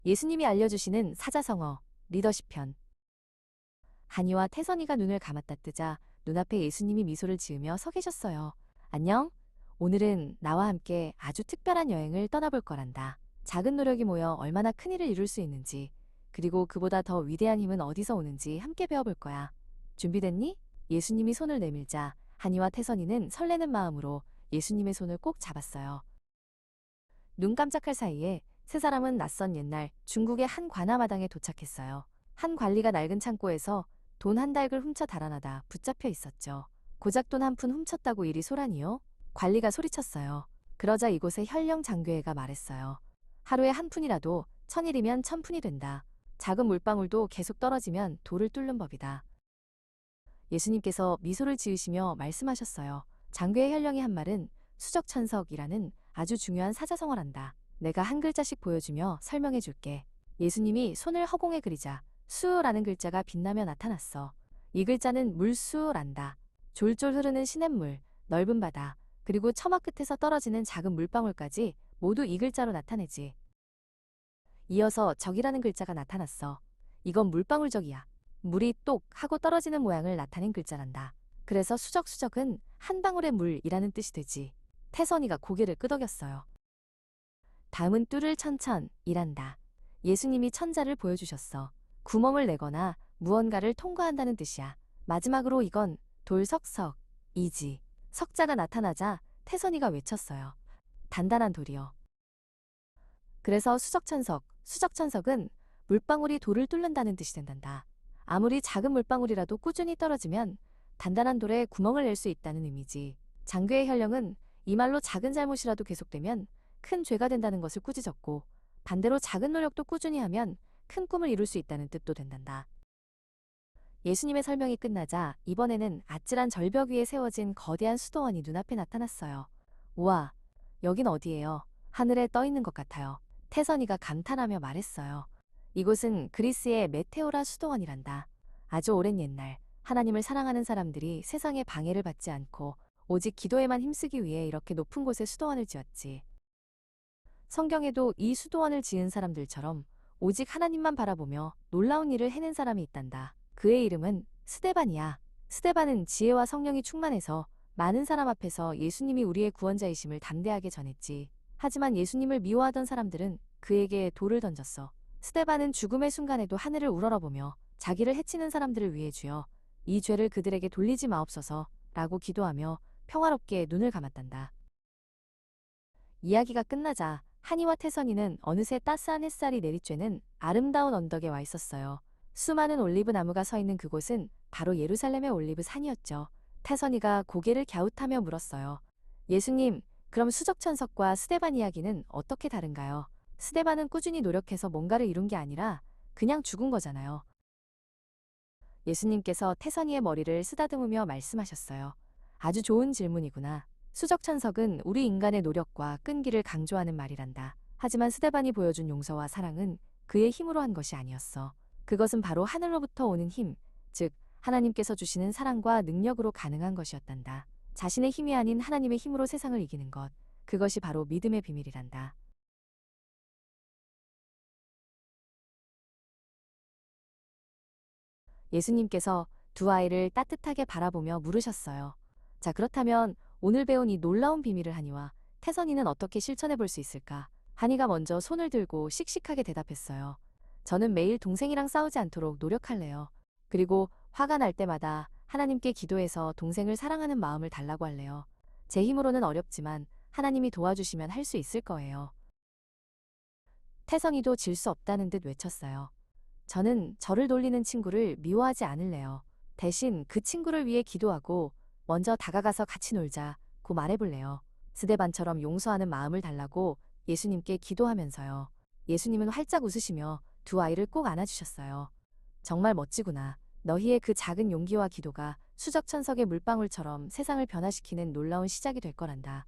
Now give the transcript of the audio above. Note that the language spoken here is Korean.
예수님이 알려주시는 사자성어, 리더십 편. 한이와 태선이가 눈을 감았다 뜨자 눈앞에 예수님이 미소를 지으며 서 계셨어요. 안녕? 오늘은 나와 함께 아주 특별한 여행을 떠나볼 거란다. 작은 노력이 모여 얼마나 큰 일을 이룰 수 있는지, 그리고 그보다 더 위대한 힘은 어디서 오는지 함께 배워볼 거야. 준비됐니? 예수님이 손을 내밀자 한이와 태선이는 설레는 마음으로 예수님의 손을 꼭 잡았어요. 눈 깜짝할 사이에 세 사람은 낯선 옛날 중국의 한 관아마당에 도착했어요. 한 관리가 낡은 창고에서 돈 한 달을 훔쳐 달아나다 붙잡혀 있었죠. 고작 돈 한 푼 훔쳤다고 일이 소란이요? 관리가 소리쳤어요. 그러자 이곳의 현령 장교회가 말했어요. 하루에 한 푼이라도 1000일이면 1000푼이 된다. 작은 물방울도 계속 떨어지면 돌을 뚫는 법이다. 예수님께서 미소를 지으시며 말씀하셨어요. 장교의 현령이 한 말은 수적천석이라는 아주 중요한 사자성어란다. 내가 한 글자씩 보여주며 설명해 줄게. 예수님이 손을 허공에 그리자 수라는 글자가 빛나며 나타났어. 이 글자는 물수란다. 졸졸 흐르는 시냇물, 넓은 바다, 그리고 처마 끝에서 떨어지는 작은 물방울까지 모두 이 글자로 나타내지. 이어서 적이라는 글자가 나타났어. 이건 물방울적이야. 물이 똑 하고 떨어지는 모양을 나타낸 글자란다. 그래서 수적은 한 방울의 물이라는 뜻이 되지. 태선이가 고개를 끄덕였어요. 다음은 뚫을 천천이란다. 예수님이 천자를 보여주셨어. 구멍을 내거나 무언가를 통과한다는 뜻이야. 마지막으로 이건 돌석석이지. 석자가 나타나자 태선이가 외쳤어요. 단단한 돌이요. 그래서 수적천석은 물방울이 돌을 뚫는다는 뜻이 된단다. 아무리 작은 물방울이라도 꾸준히 떨어지면 단단한 돌에 구멍을 낼 수 있다는 의미지. 장교의 현령은 이 말로 작은 잘못이라도 계속되면 큰 죄가 된다는 것을 꾸짖었고, 반대로 작은 노력도 꾸준히 하면 큰 꿈을 이룰 수 있다는 뜻도 된단다. 예수님의 설명이 끝나자 이번에는 아찔한 절벽 위에 세워진 거대한 수도원이 눈앞에 나타났어요. 우와, 여긴 어디예요? 하늘에 떠 있는 것 같아요. 태선이가 감탄하며 말했어요. 이곳은 그리스의 메테오라 수도원이란다. 아주 오랜 옛날 하나님을 사랑하는 사람들이 세상의 방해를 받지 않고 오직 기도에만 힘쓰기 위해 이렇게 높은 곳에 수도원을 지었지. 성경에도 이 수도원을 지은 사람들처럼 오직 하나님만 바라보며 놀라운 일을 해낸 사람이 있단다. 그의 이름은 스데반이야. 스데반은 지혜와 성령이 충만해서 많은 사람 앞에서 예수님이 우리의 구원자이심을 담대하게 전했지. 하지만 예수님을 미워하던 사람들은 그에게 돌을 던졌어. 스데반은 죽음의 순간에도 하늘을 우러러보며 자기를 해치는 사람들을 위해 주여 이 죄를 그들에게 돌리지 마옵소서 라고 기도하며 평화롭게 눈을 감았단다. 이야기가 끝나자 한이와 태선이는 어느새 따스한 햇살이 내리쬐는 아름다운 언덕에 와 있었어요. 수많은 올리브 나무가 서 있는 그곳은 바로 예루살렘의 올리브 산이었죠. 태선이가 고개를 갸웃하며 물었어요. 예수님, 그럼 수적천석과 스데반 이야기는 어떻게 다른가요? 스데반은 꾸준히 노력해서 뭔가를 이룬 게 아니라 그냥 죽은 거잖아요. 예수님께서 태선이의 머리를 쓰다듬으며 말씀하셨어요. 아주 좋은 질문이구나. 수적천석은 우리 인간의 노력과 끈기를 강조하는 말이란다. 하지만 스데반이 보여준 용서와 사랑은 그의 힘으로 한 것이 아니었어. 그것은 바로 하늘로부터 오는 힘, 즉 하나님께서 주시는 사랑과 능력으로 가능한 것이었단다. 자신의 힘이 아닌 하나님의 힘으로 세상을 이기는 것, 그것이 바로 믿음의 비밀이란다. 예수님께서 두 아이를 따뜻하게 바라보며 물으셨어요. 자, 그렇다면 오늘 배운 이 놀라운 비밀을 한이와 태선이는 어떻게 실천해 볼 수 있을까? 한이가 먼저 손을 들고 씩씩하게 대답했어요. 저는 매일 동생이랑 싸우지 않도록 노력할래요. 그리고 화가 날 때마다 하나님께 기도해서 동생을 사랑하는 마음을 달라고 할래요. 제 힘으로는 어렵지만 하나님이 도와주시면 할 수 있을 거예요. 태선이도 질 수 없다는 듯 외쳤어요. 저는 저를 놀리는 친구를 미워하지 않을래요. 대신 그 친구를 위해 기도하고 먼저 다가가서 같이 놀자고 말해볼래요. 스데반처럼 용서하는 마음을 달라고 예수님께 기도하면서요. 예수님은 활짝 웃으시며 두 아이를 꼭 안아주셨어요. 정말 멋지구나. 너희의 그 작은 용기와 기도가 수적천석의 물방울처럼 세상을 변화시키는 놀라운 시작이 될 거란다.